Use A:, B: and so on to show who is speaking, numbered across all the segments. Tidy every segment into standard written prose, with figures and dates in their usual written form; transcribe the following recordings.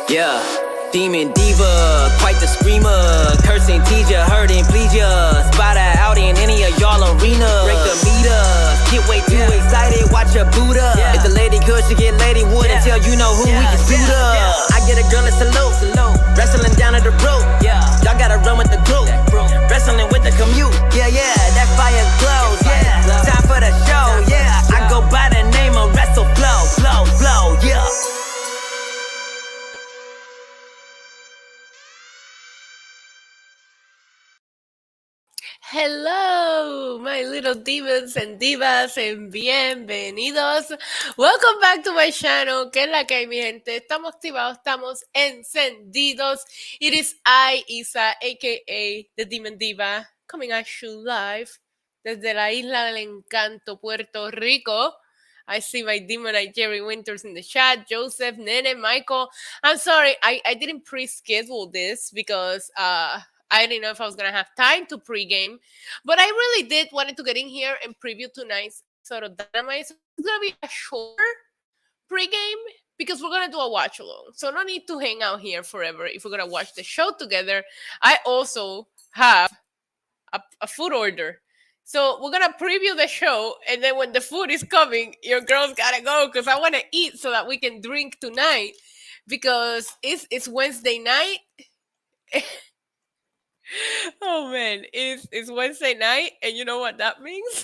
A: Yeah, demon diva, quite the screamer. Cursing, tease ya, hurting, please ya. Spot her out in any of y'all arenas. Break the meter, get way too excited, watch her boot up. If the lady could, she get lady wood until you know who we can suit up. I get a girl a salute, wrestling down at the rope. Y'all gotta run with the group, wrestling with the commute. Yeah, that fire glows. Time for the show. I go by the name of Wrestle Flow. Yeah.
B: Hello, my little demons and divas, and bienvenidos. Welcome back to my channel. ¿Qué es la que hay, mi gente? Estamos activados, estamos encendidos. It is I, Isa, a.k.a. The Demon Diva, coming at you live desde la Isla del Encanto, Puerto Rico. I see my demonite Jerry Winters in the chat, Joseph, Nene, Michael. I'm sorry, I didn't pre-schedule this because I didn't know if I was going to have time to pregame, but I really did wanted to get in here and preview tonight's episode of Dynamite. So it's going to be a shorter pregame because we're going to do a watch along. So no need to hang out here forever if we're going to watch the show together. I also have a food order. So we're going to preview the show, and then when the food is coming, your girls got to go because I want to eat so that we can drink tonight because it's Wednesday night. Oh man, it's Wednesday night, and you know what that means?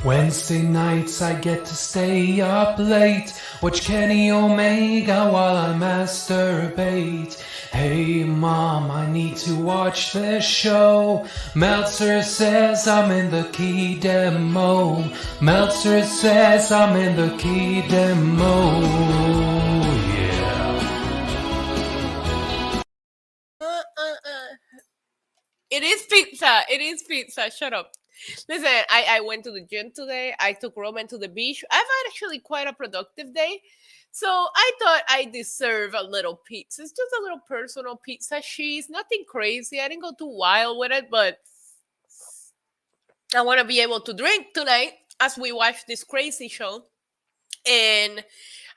C: Wednesday nights I get to stay up late, watch Kenny Omega while I masturbate. Hey mom, I need to watch this show. Meltzer says I'm in the key demo. Meltzer says I'm in the key demo. Yeah.
B: It is pizza. It is pizza. Shut up. Listen, I went to the gym today. I took Roman to the beach. I've had actually quite a productive day. So I thought I deserve a little pizza. It's just a little personal pizza cheese. Nothing crazy. I didn't go too wild with it, but I want to be able to drink tonight as we watch this crazy show. And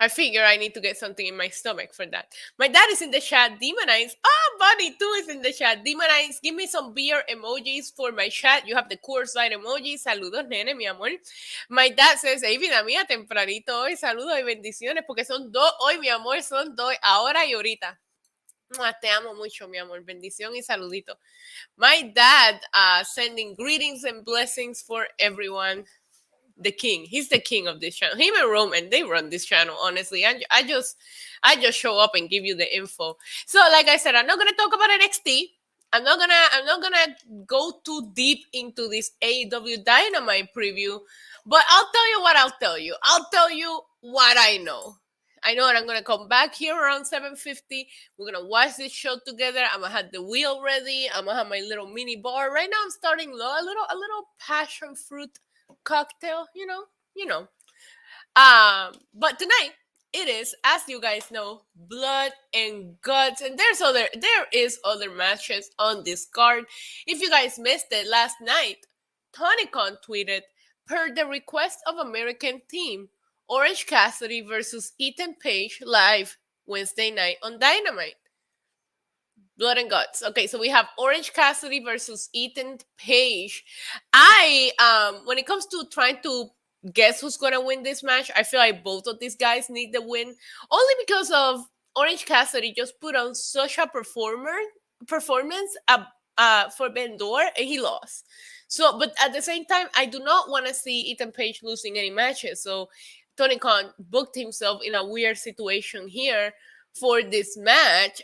B: I figure I need to get something in my stomach for that. My dad is in the chat. Demonites. Oh, Bunny too is in the chat. Demonites, give me some beer emojis for my chat. You have the Coors Light emoji. Saludos, nene, mi amor. My dad says, hey, vida mía, tempranito hoy. Saludos y bendiciones porque son dos hoy, mi amor. Son dos ahora y ahorita. Te amo mucho, mi amor. Bendición y saludito. My dad sending greetings and blessings for everyone. The king. He's the king of this channel. Him and Roman, they run this channel, honestly. I just show up and give you the info. So, like I said, I'm not gonna talk about NXT. I'm not gonna go too deep into this AEW Dynamite preview. But I'll tell you what I'll tell you. I'll tell you what I know. I know that I'm gonna come back here around 7:50. We're gonna watch this show together. I'm gonna have the wheel ready. I'm gonna have my little mini bar. Right now, I'm starting low, a little passion fruit cocktail, you know. But tonight it is, as you guys know, blood and guts, and there is other matches on this card. If you guys missed it last night, Tony Khan tweeted, per the request of American team, Orange Cassidy versus Ethan Page live Wednesday night on Dynamite. Blood and guts. Okay, so we have Orange Cassidy versus Ethan Page. When it comes to trying to guess who's gonna win this match, I feel like both of these guys need the win, only because of Orange Cassidy just put on such a performance for Vendor, and he lost. So, but at the same time, I do not want to see Ethan Page losing any matches. So, Tony Khan booked himself in a weird situation here for this match.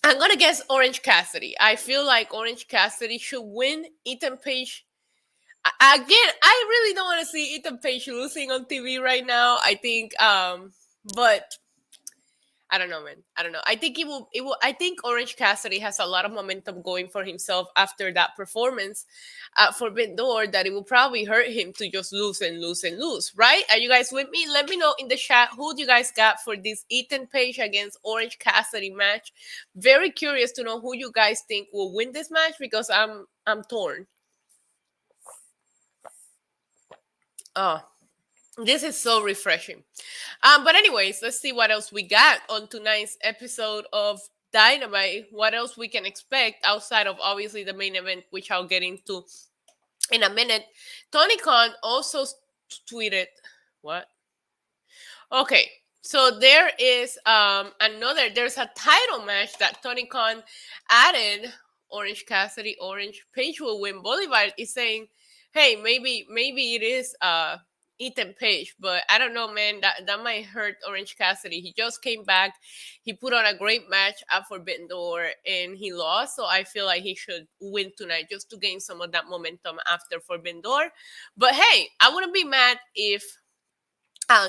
B: I'm going to guess Orange Cassidy. I feel like Orange Cassidy should win. Ethan Page, again, I really don't want to see Ethan Page losing on TV right now. I think, but I don't know, man. I don't know. I think I think Orange Cassidy has a lot of momentum going for himself after that performance for Vendor, that it will probably hurt him to just lose and lose and lose, right? Are you guys with me? Let me know in the chat who you guys got for this Ethan Page against Orange Cassidy match. Very curious to know who you guys think will win this match because I'm torn. Oh, This is so refreshing. But anyways, let's see what else we got on tonight's episode of Dynamite. What else we can expect outside of obviously the main event, which I'll get into in a minute. Tony Khan also tweeted, what? Okay, so there is there's a title match that Tony Khan added. Orange Cassidy, Orange Page will win. Bolivar is saying, hey, maybe it is Ethan Page, but I don't know, man. That might hurt Orange Cassidy. He just came back. He put on a great match at Forbidden Door and he lost. So I feel like he should win tonight just to gain some of that momentum after Forbidden Door. But hey, I wouldn't be mad if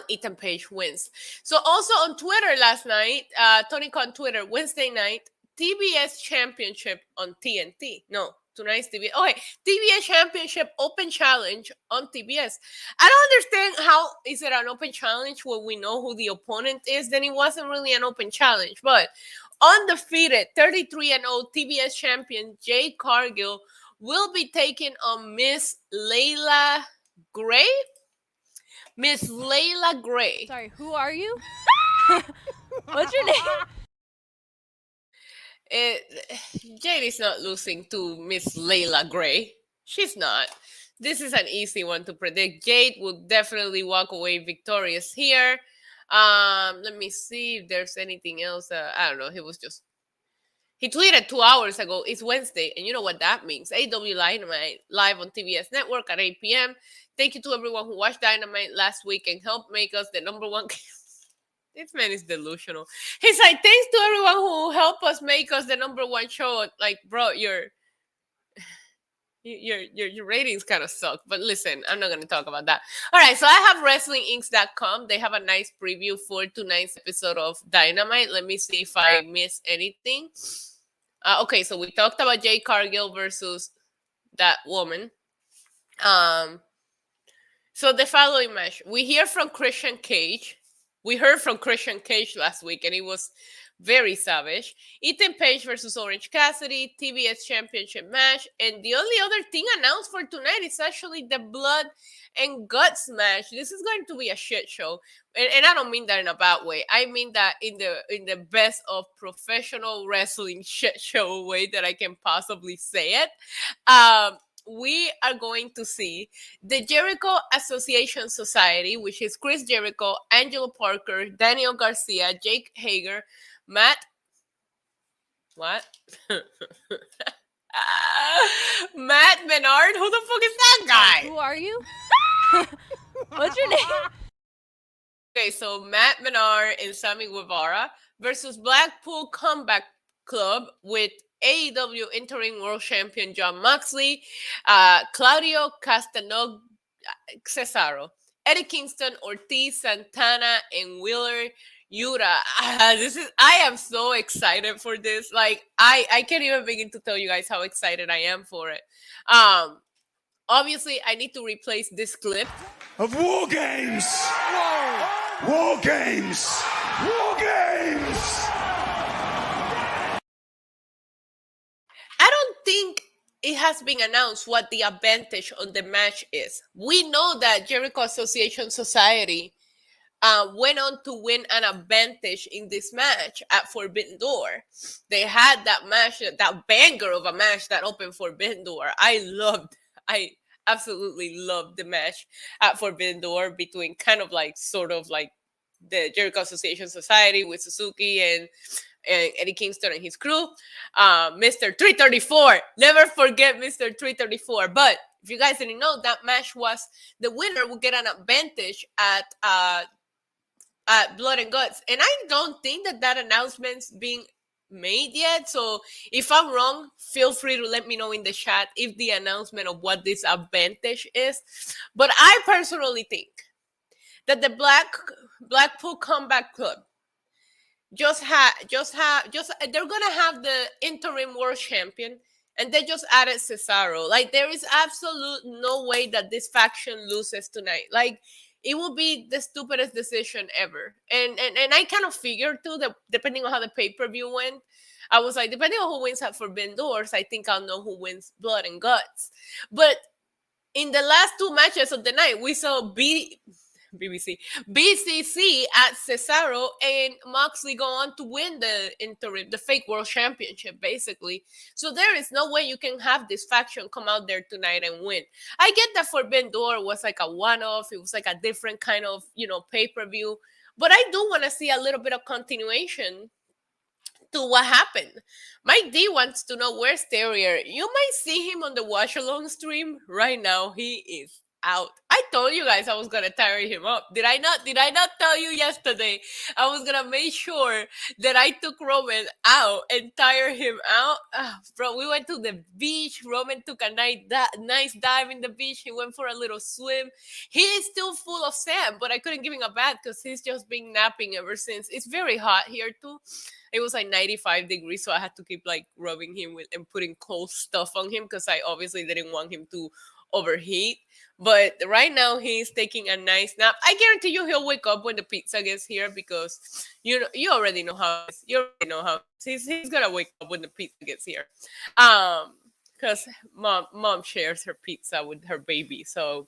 B: Ethan Page wins. So also on Twitter last night, Tony Khan Twitter, Wednesday night, TBS Championship on TNT. No, tonight's TBS. Okay, TBS Championship Open Challenge on TBS. I don't understand how is it an open challenge when we know who the opponent is. Then it wasn't really an open challenge. But undefeated 33-0 TBS champion Jade Cargill will be taking on Miss Layla Gray. Miss Layla Gray.
D: Sorry, who are you? What's your name?
B: Jade is not losing to Miss Layla Gray. She's not. This is an easy one to predict. Jade will definitely walk away victorious here. Let me see if there's anything else. I don't know. He tweeted 2 hours ago. It's Wednesday, and you know what that means. AEW Dynamite live on TBS Network at 8 p.m. Thank you to everyone who watched Dynamite last week and helped make us the number one. This man is delusional. He's like, thanks to everyone who helped us make us the number one show. Like, bro, your ratings kind of suck. But listen, I'm not going to talk about that. All right, so I have WrestlingInks.com. They have a nice preview for tonight's episode of Dynamite. Let me see if I missed anything. Okay, so we talked about Jade Cargill versus that woman. So the following match, we hear from Christian Cage. We heard from Christian Cage last week, and it was very savage. Ethan Page versus Orange Cassidy, TBS Championship match. And the only other thing announced for tonight is actually the Blood and Guts match. This is going to be a shit show. And I don't mean that in a bad way. I mean that in the best of professional wrestling shit show way that I can possibly say it. We are going to see the Jericho Association Society, which is Chris Jericho, Angelo Parker, Daniel Garcia, Jake Hager, Matt. What? Matt Menard? Who the fuck is that guy?
D: Who are you? What's your name?
B: Okay, so Matt Menard and Sammy Guevara versus Blackpool Comeback Club with AEW interim world champion Jon Moxley, Claudio Castagnoli, Cesaro, Eddie Kingston, Ortiz, Santana, and Wheeler Yuta. I am so excited for this. Like, I can't even begin to tell you guys how excited I am for it. Obviously, I need to replace this clip
E: of War Games. War Games. War Games.
B: I don't think it has been announced what the advantage on the match is. We know that Jericho Association Society went on to win an advantage in this match at Forbidden Door. They had that match, that banger of a match that opened Forbidden Door. I absolutely loved the match at Forbidden Door between sort of like the Jericho Association Society with Suzuki and Eddie Kingston and his crew. Mr. 334. Never forget Mr. 334. But if you guys didn't know, that match was the winner would get an advantage at Blood and Guts. And I don't think that announcement's being made yet. So if I'm wrong, feel free to let me know in the chat if the announcement of what this advantage is. But I personally think that the Blackpool Comeback Club they're gonna have the interim world champion, and they just added Cesaro. Like, there is absolute no way that this faction loses tonight. Like, it will be the stupidest decision ever. And I kind of figured too that depending on how the pay-per-view went, I was like, depending on who wins at Forbidden Doors, I think I'll know who wins Blood and Guts. But in the last two matches of the night, we saw BCC at Cesaro, and Moxley go on to win the fake world championship, basically. So there is no way you can have this faction come out there tonight and win. I get that Forbidden Door was like a one-off. It was like a different kind of, pay-per-view. But I do want to see a little bit of continuation to what happened. Mike D wants to know, where's Terrier? You might see him on the watch along stream right now. He is out. I told you guys I was gonna tire him up. Did I not tell you yesterday I was gonna make sure that I took Roman out and tire him out? Bro, we went to the beach. Roman took a nice dive in the beach. He went for a little swim. He is still full of sand, but I couldn't give him a bath because he's just been napping ever since. It's very hot here too. It was like 95 degrees, so I had to keep like rubbing him with and putting cold stuff on him because I obviously didn't want him to overheat. But right now he's taking a nice nap. I guarantee you he'll wake up when the pizza gets here because you already know how it is. You already know how he's gonna wake up when the pizza gets here. Because mom shares her pizza with her baby, so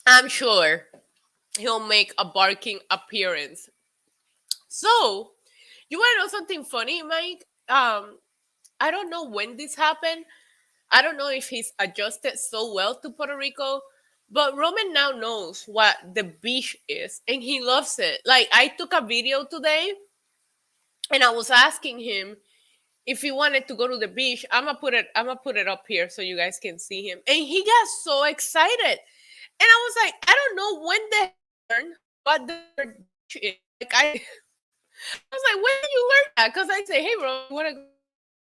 B: I'm sure he'll make a barking appearance. So, you want to know something funny, Mike? I don't know when this happened. I don't know if he's adjusted so well to Puerto Rico, but Roman now knows what the beach is, and he loves it. Like, I took a video today, and I was asking him if he wanted to go to the beach. I'm gonna put it up here so you guys can see him, and he got so excited. And I was like, I don't know when they learn what the beach is. Like, I was like, when did you learn that? Because I say, hey, bro, you want to go to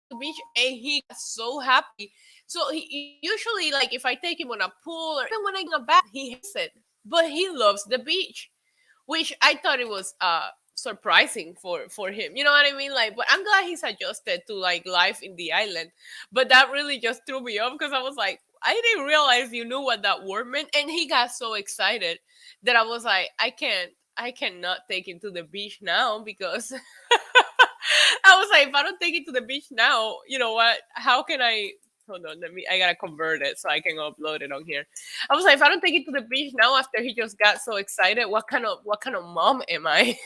B: the beach? And he got so happy. So he usually, like, if I take him on a pool or even when I go back, he hates it. But he loves the beach, which I thought it was surprising for him. You know what I mean? Like, but I'm glad he's adjusted to like life in the island. But that really just threw me off because I was like, I didn't realize you knew what that word meant. And he got so excited that I was like, I cannot take him to the beach now because I was like, if I don't take him to the beach now, you know what? How can I? Hold on, I gotta convert it so I can upload it on here. I was like, if I don't take it to the beach now after he just got so excited, what kind of mom am I?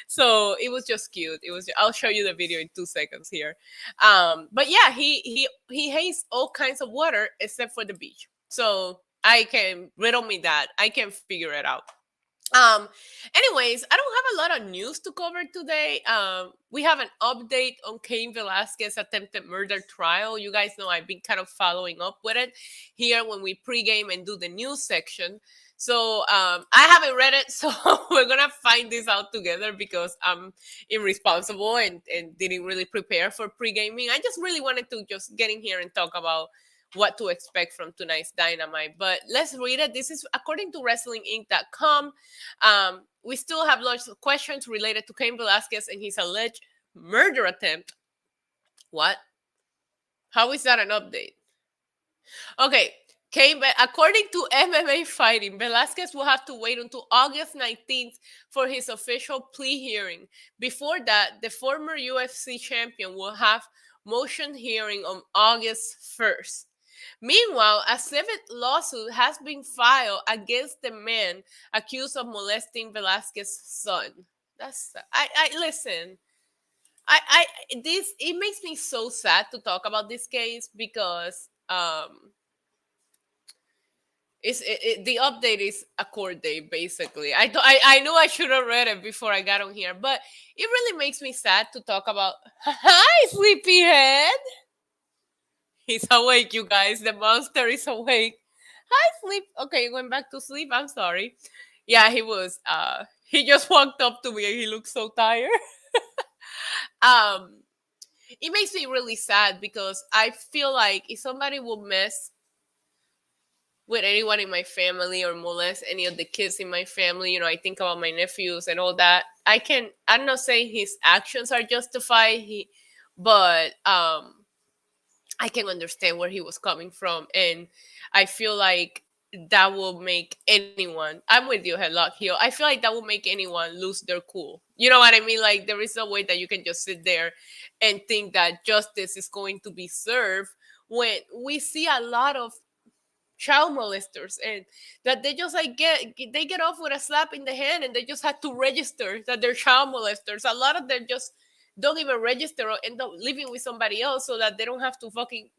B: So it was just cute. I'll show you the video in 2 seconds here. But yeah, he hates all kinds of water except for the beach. So I can riddle me that. I can figure it out. Anyways, I don't have a lot of news to cover today. We have an update on Cain Velasquez's attempted murder trial. You guys know I've been kind of following up with it here when we pregame and do the news section. So I haven't read it, so we're gonna find this out together because I'm irresponsible and didn't really prepare for pregaming. I just really wanted to just get in here and talk about what to expect from tonight's Dynamite. But let's read it. This is according to WrestlingInc.com. We still have lots of questions related to Cain Velasquez and his alleged murder attempt. What? How is that an update? Okay. According to MMA Fighting, Velasquez will have to wait until August 19th for his official plea hearing. Before that, the former UFC champion will have motion hearing on August 1st. Meanwhile, a seventh lawsuit has been filed against the man accused of molesting Velasquez's son. Listen. It makes me so sad to talk about this case because the update is a court date, basically. I knew I should have read it before I got on here, but it really makes me sad to talk about. Hi, sleepyhead. He's awake, you guys. The monster is awake. Hi, sleep. Okay, he went back to sleep. I'm sorry. Yeah, he was. He just walked up to me and he looked so tired. It makes me really sad because I feel like if somebody would mess with anyone in my family or molest any of the kids in my family, I think about my nephews and all that. I'm not saying his actions are justified, but I can understand where he was coming from. And I feel like that will make anyone, I'm with you, Headlock Hill. I feel like that will make anyone lose their cool. You know what I mean? Like, there is no way that you can just sit there and think that justice is going to be served when we see a lot of child molesters, and that they just like get off with a slap in the hand, and they just had to register that they're child molesters. A lot of them just don't even register or end up living with somebody else so that they don't have to fucking,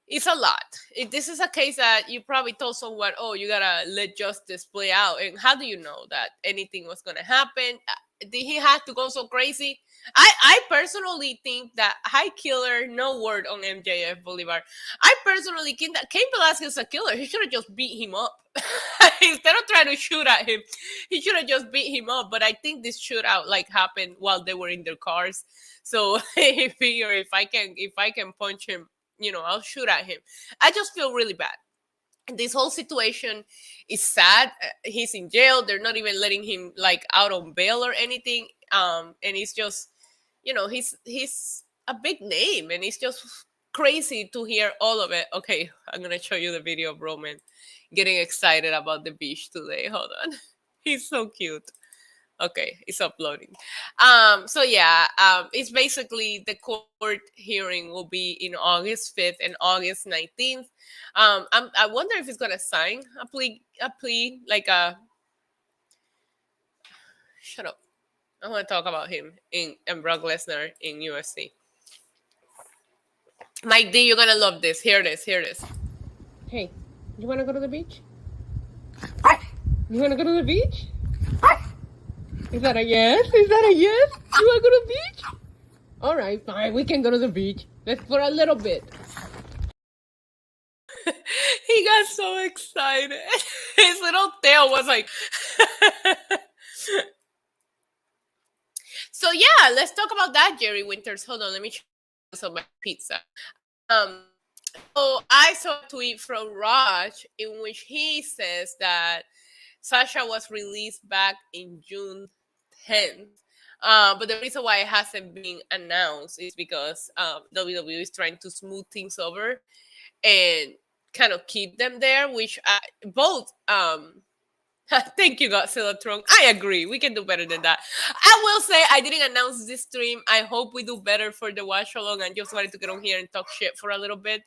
B: it's a lot. This is a case that you probably told someone, oh, you gotta let justice play out. And how do you know that anything was gonna happen? Did he have to go so crazy? I personally think that High Killer, no word on MJF Bolivar. I personally think that Cain Velasquez is a killer. He should have just beat him up. Instead of trying to shoot at him, he should have just beat him up. But I think this shootout happened while they were in their cars. So I figure if I can punch him, I'll shoot at him. I just feel really bad. This whole situation is sad. He's in jail. They're not even letting him out on bail or anything. And it's just, he's a big name, and it's just crazy to hear all of it. Okay, I'm gonna show you the video of Roman getting excited about the beach today. Hold on. He's so cute. Okay, it's uploading. So yeah, it's basically the court hearing will be in August 5th and August 19th. I wonder if he's gonna sign a plea shut up. I want to talk about him and Brock Lesnar in UFC. Mike D, you're gonna love this. Here it is. Hey, you wanna go to the beach? You wanna go to the beach? Is that a yes? You want to go to the beach? All right, fine. We can go to the beach. Let's for a little bit. He got so excited. His little tail was like... So yeah, let's talk about that, Jerry Winters. Hold on, let me try some of my pizza. So I saw a tweet from Raj in which he says that Sasha was released back in June 10th. But the reason why it hasn't been announced is because WWE is trying to smooth things over and kind of keep them there, which both... Thank you, Godzilla Tron. I agree. We can do better than that. I will say I didn't announce this stream. I hope we do better for the watch along. I just wanted to get on here and talk shit for a little bit.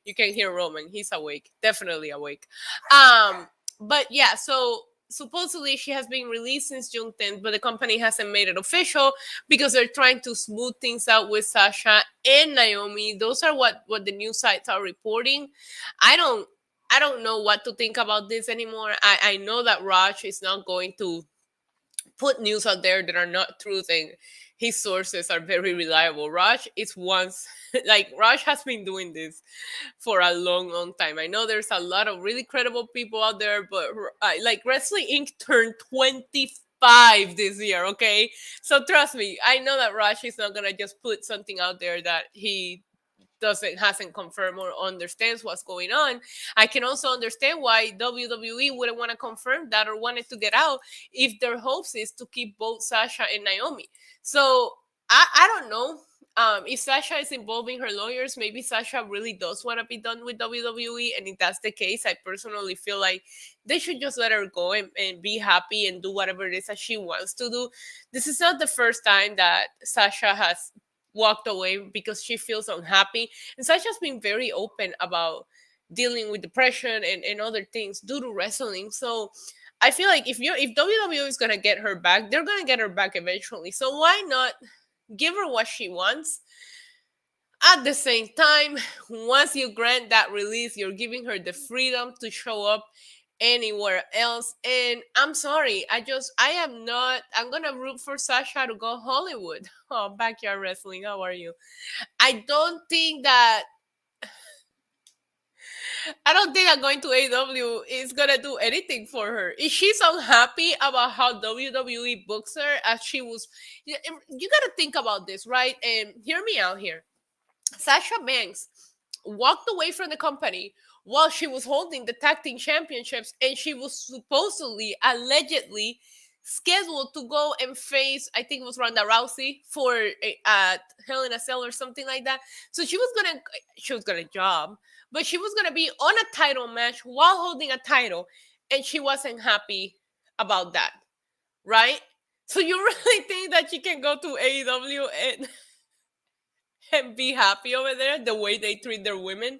B: You can hear Roman. He's awake. Definitely awake. But yeah, so supposedly she has been released since June 10th, but the company hasn't made it official because they're trying to smooth things out with Sasha and Naomi. Those are what the news sites are reporting. I don't know what to think about this anymore. I know that Raj is not going to put news out there that are not truth, and his sources are very reliable. Raj has been doing this for a long time. I know there's a lot of really credible people out there, but Wrestling Inc. turned 25 this year, okay? So trust me, I know that Raj is not going to just put something out there that he hasn't confirmed or understands what's going on. I can also understand why WWE wouldn't want to confirm that or wanted to get out if their hopes is to keep both Sasha and Naomi. So I don't know. If Sasha is involving her lawyers, maybe Sasha really does want to be done with WWE. And if that's the case, I personally feel like they should just let her go and be happy and do whatever it is that she wants to do. This is not the first time that Sasha has walked away because she feels unhappy. And Sasha's been very open about dealing with depression and other things due to wrestling. So I feel like if WWE is going to get her back, they're going to get her back eventually. So why not give her what she wants? At the same time, once you grant that release, you're giving her the freedom to show up anywhere else. And I'm sorry, I'm gonna root for Sasha to go Hollywood. Oh, Backyard Wrestling, how are you? I don't think that going to AEW is gonna do anything for her. If she's unhappy about how WWE books her, as she was, you gotta think about this, right? And hear me out here. Sasha Banks walked away from the company while she was holding the tag team championships, and she was supposedly, allegedly, scheduled to go and face, I think it was Ronda Rousey for Hell in a Cell or something like that. So she was gonna job, but she was gonna be on a title match while holding a title, and she wasn't happy about that, right? So you really think that she can go to AEW and be happy over there the way they treat their women?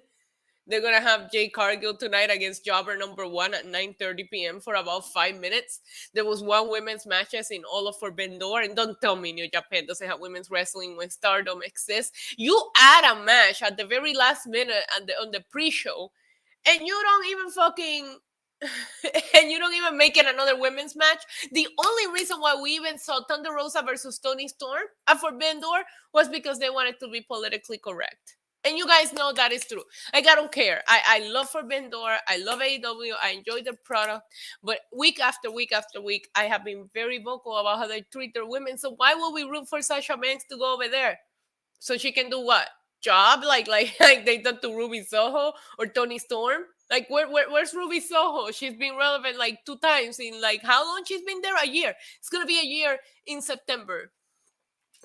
B: They're gonna have Jade Cargill tonight against Jobber number 1 at 9:30 p.m. for about 5 minutes. There was one women's matches in all of Forbidden Door, and don't tell me New Japan doesn't have women's wrestling when Stardom exists. You add a match at the very last minute on the pre-show, and you don't even fucking and you don't even make it another women's match. The only reason why we even saw Thunder Rosa versus Toni Storm at Forbidden Door was because they wanted to be politically correct. And you guys know that is true. Like, I don't care. I love Forbidden Door. I love AEW. I enjoy their product. But week after week after week, I have been very vocal about how they treat their women. So why would we root for Sasha Banks to go over there? So she can do what? Job? Like they done to Ruby Soho or Toni Storm? Like, where's Ruby Soho? She's been relevant like 2 times in like, how long she's been there? A year. It's going to be a year in September.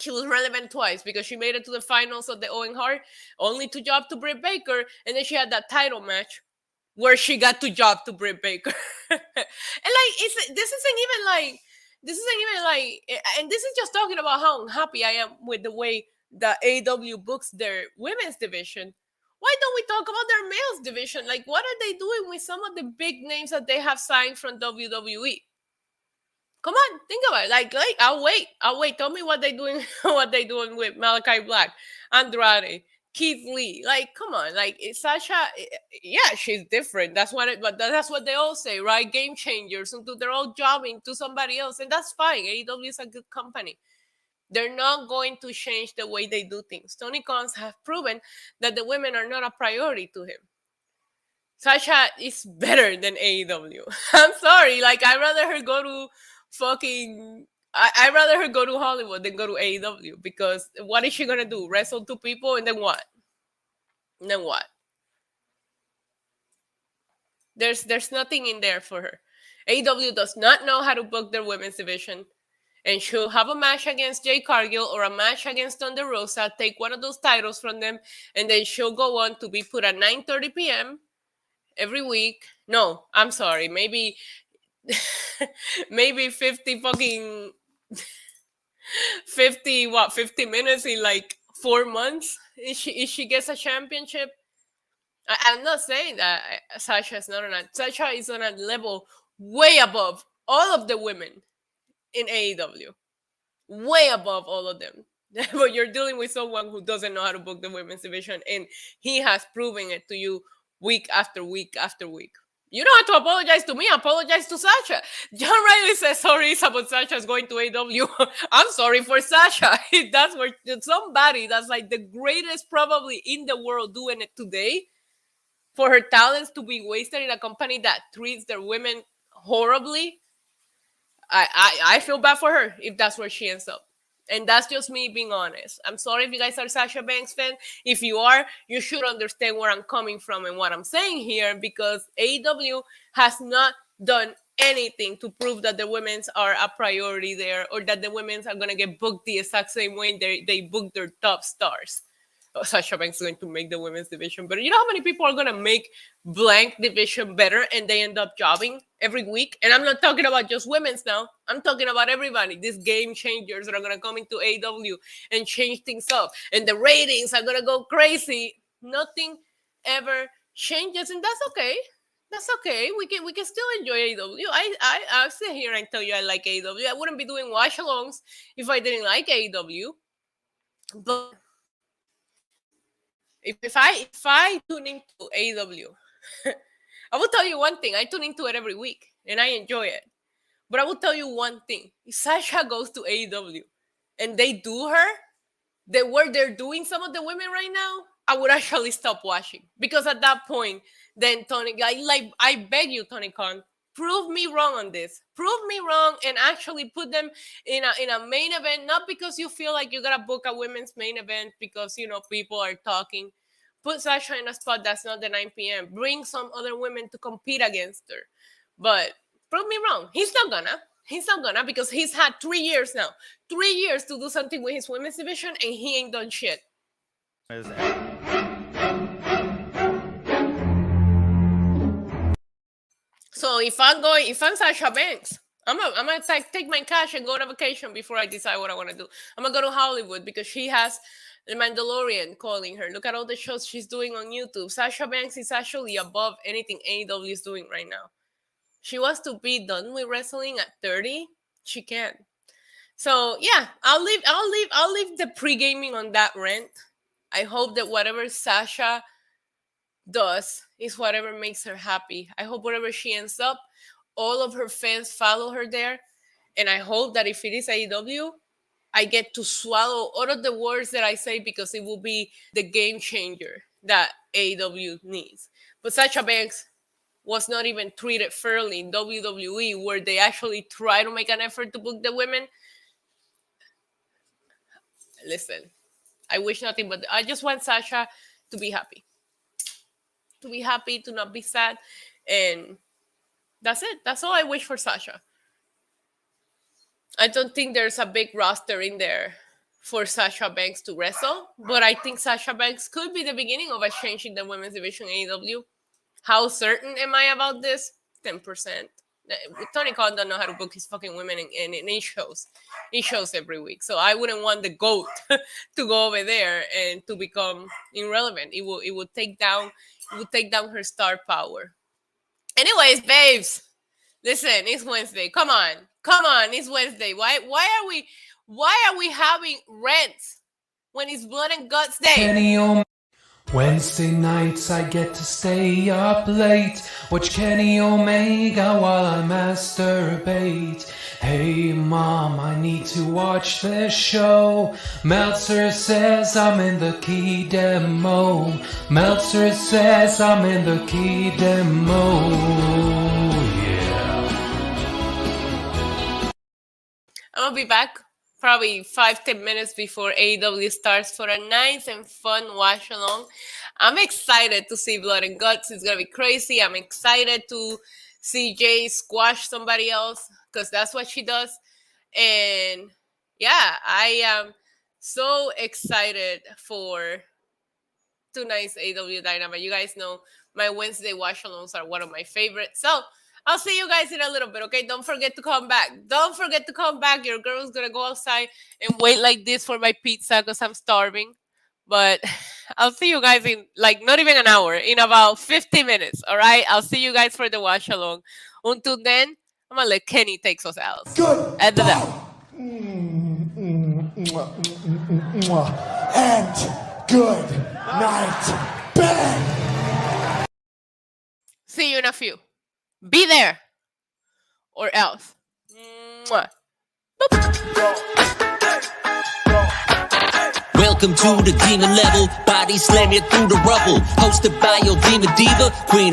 B: She was relevant twice because she made it to the finals of the Owen Hart, only to job to Britt Baker, and then she had that title match where she got to job to Britt Baker. And like, this isn't even like, and this is just talking about how unhappy I am with the way the AEW books their women's division. Why don't we talk about their males division? Like, what are they doing with some of the big names that they have signed from WWE? Come on, think about it. Like I'll wait. Tell me what they doing, what they doing with Malachi Black, Andrade, Keith Lee. Like, come on. Like, Sasha, yeah, she's different. That's what they all say, right? Game changers. So they're all jobbing to somebody else, and that's fine. AEW is a good company. They're not going to change the way they do things. Tony Khan have proven that the women are not a priority to him. Sasha is better than AEW. I'm sorry. Like, I'd rather her go to I'd rather her go to Hollywood than go to AEW, because what is she gonna do? Wrestle 2 people and then what? There's nothing in there for her. AEW does not know how to book their women's division, and she'll have a match against Jade Cargill or a match against Thunder Rosa, take one of those titles from them, and then she'll go on to be put at 9:30 p.m. every week. No, I'm sorry, maybe 50 minutes in like 4 months if she gets a championship. I'm not saying that Sasha is not on a, Sasha is on a level way above all of the women in AEW, way above all of them. But you're dealing with someone who doesn't know how to book the women's division, and he has proven it to you week after week after week. You don't have to apologize to me. Apologize to Sasha. John Riley says sorry about Sasha's going to AEW. I'm sorry for Sasha. That's where somebody that's like the greatest probably in the world doing it today, for her talents to be wasted in a company that treats their women horribly. I feel bad for her if that's where she ends up. And that's just me being honest. I'm sorry if you guys are Sasha Banks fans. If you are, you should understand where I'm coming from and what I'm saying here, because AEW has not done anything to prove that the women's are a priority there, or that the women's are going to get booked the exact same way they book their top stars. Sasha Banks is going to make the women's division better. You know how many people are going to make blank division better and they end up jobbing every week? And I'm not talking about just women's now. I'm talking about everybody. These game changers that are going to come into AEW and change things up. And the ratings are going to go crazy. Nothing ever changes, and that's okay. That's okay. We can still enjoy AEW. I'll sit here and tell you I like AEW. I wouldn't be doing watch-alongs if I didn't like AEW. But if I tune into AEW, I will tell you one thing. I tune into it every week, and I enjoy it. But I will tell you one thing. If Sasha goes to AEW, and they do her, where they're doing some of the women right now, I would actually stop watching. Because at that point, then I beg you, Tony Khan, prove me wrong on this. Prove me wrong and actually put them in a main event, not because you feel like you gotta book a women's main event because, you know, people are talking. Put Sasha in a spot that's not the 9 p.m. Bring some other women to compete against her. But prove me wrong. He's not gonna, because he's had 3 years now. 3 years to do something with his women's division, and he ain't done shit. So if I'm Sasha Banks, I'm gonna take my cash and go on a vacation before I decide what I want to do. I'm gonna go to Hollywood because she has The Mandalorian calling her. Look at all the shows she's doing on YouTube. Sasha Banks is actually above anything AEW is doing right now. She wants to be done with wrestling at 30. She can. So yeah, I'll leave the pre-gaming on that rant. I hope that whatever Sasha does is whatever makes her happy. I hope wherever she ends up, all of her fans follow her there. And I hope that if it is AEW, I get to swallow all of the words that I say because it will be the game changer that AEW needs. But Sasha Banks was not even treated fairly in WWE, where they actually try to make an effort to book the women. Listen, I wish nothing but I just want Sasha to be happy. To be happy, to not be sad. And that's it. That's all I wish for Sasha. I don't think there's a big roster in there for Sasha Banks to wrestle, but I think Sasha Banks could be the beginning of a change in the women's division AEW. How certain am I about this? 10%. Tony Khan doesn't know how to book his fucking women, and it shows. It shows every week. So I wouldn't want the GOAT to go over there and to become irrelevant. It would take down her star power. Anyways, babes, listen, it's Wednesday. Come on, it's Wednesday. Why are we having rants when it's Blood and Guts Day?
C: Wednesday nights I get to stay up late, watch Kenny Omega while I masturbate. Hey mom, I need to watch this show. Meltzer says I'm in the key demo. Meltzer says I'm in the key demo. Yeah.
B: I'm gonna be back probably 5-10 minutes before AEW starts for a nice and fun watch along. I'm excited to see Blood and Guts. It's gonna be crazy. I'm excited to see Jay squash somebody else because that's what she does. And yeah, I am so excited for tonight's AEW Dynamite. You guys know my Wednesday watch alongs are one of my favorites. So I'll see you guys in a little bit, okay? Don't forget to come back. Don't forget to come back. Your girl's going to go outside and wait like this for my pizza because I'm starving. But I'll see you guys in, like, not even an hour, in about 50 minutes, all right? I'll see you guys for the watch along. Until then, I'm going to let Kenny take us out.
E: Good.
B: And
E: good night, bang.
B: See you in a few. Be there or else. Mwah.
A: Welcome to the demon level. Body slam you through the rubble. Hosted by your demon diva, queen of